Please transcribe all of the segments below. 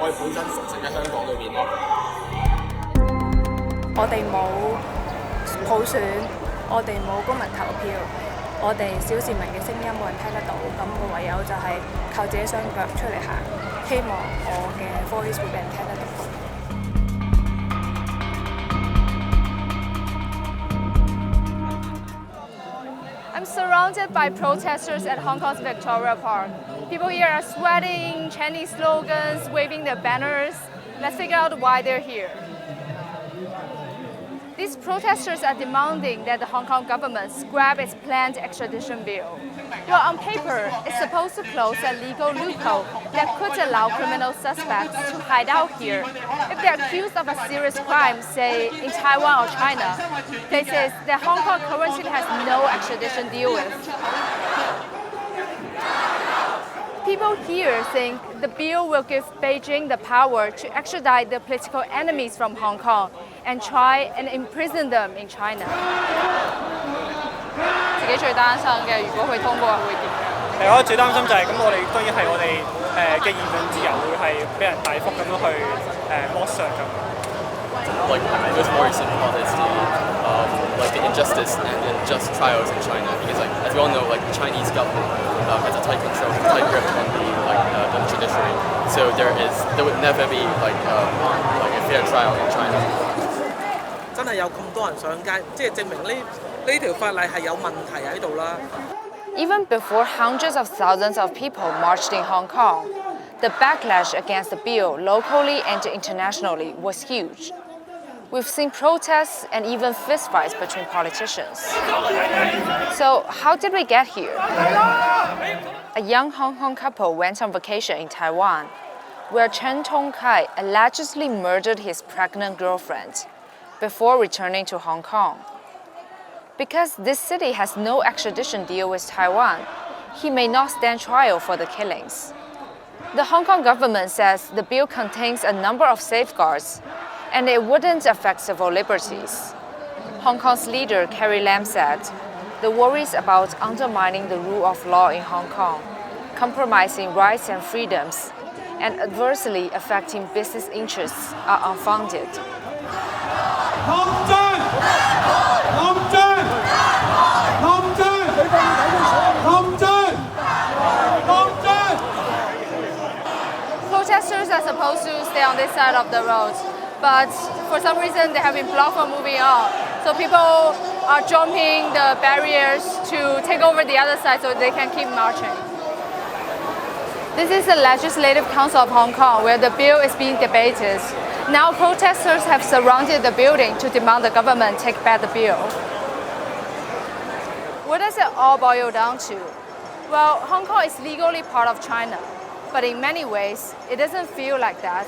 我哋本身熟悉嘅香港裏面咯。我哋冇普選，我哋冇公民投票，我哋小市民嘅聲音冇人聽得到，咁我唯有就係靠自己雙腳出嚟行，希望我嘅 voice 會俾人聽得到。I'm surrounded by protesters at Hong Kong's Victoria Park. People here are sweating, chanting slogans, waving their banners. Let's figure out why they're here. These protesters are demanding that the Hong Kong government scrap its planned extradition bill. Well, on paper, it's supposed to close a legal loophole that could allow criminal suspects to hide out here if they're accused of a serious crime, say in Taiwan or China, places that Hong Kong currently has no extradition deal with. People here think the bill will give Beijing the power to extradite the political enemies from Hong Kong and try and imprison them in China. 自己最擔心嘅，如果佢通過會點樣？我最擔心就係咁，我哋當然係我哋嘅言論自由會係俾人大幅咁樣去剝削咁。Like just worrisome about is like the injustice and unjust trials in China because as we all know the Chinese government has a tight control, tight grip on the judiciary. So there would never be like a fair trial in China. 真係有咁多人上街，即係證明呢條法例係有問題喺度啦。Even before hundreds of thousands of people marched in Hong Kong, the backlash against the bill locally and internationally was huge. We've seen protests and even fistfights between politicians. So how did we get here? A young Hong Kong couple went on vacation in Taiwan, where Chen Tongkai allegedly murdered his pregnant girlfriend before returning to Hong Kong. Because this city has no extradition deal with Taiwan, he may not stand trial for the killings. The Hong Kong government says the bill contains a number of safeguards and it wouldn't affect civil liberties. Hong Kong's leader Carrie Lam said, the worries about undermining the rule of law in Hong Kong, compromising rights and freedoms, and adversely affecting business interests are unfounded. Protesters are supposed to stay on this side of the road, but for some reason they have been blocked from moving on. So people are jumping the barriers to take over the other side so they can keep marching. This is the Legislative Council of Hong Kong where the bill is being debated. Now protesters have surrounded the building to demand the government take back the bill. What does it all boil down to? Well, Hong Kong is legally part of China, but in many ways, it doesn't feel like that.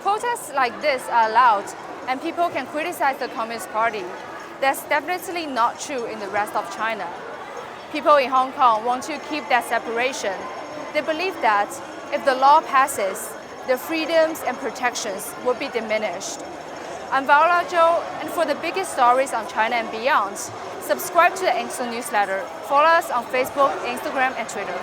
Protests like this are allowed, and people can criticize the Communist Party. That's definitely not true in the rest of China. People in Hong Kong want to keep that separation. They believe that if the law passes, the freedoms and protections will be diminished. I'm Viola Zhou, and for the biggest stories on China and beyond, subscribe to the Angst newsletter. Follow us on Facebook, Instagram, and Twitter.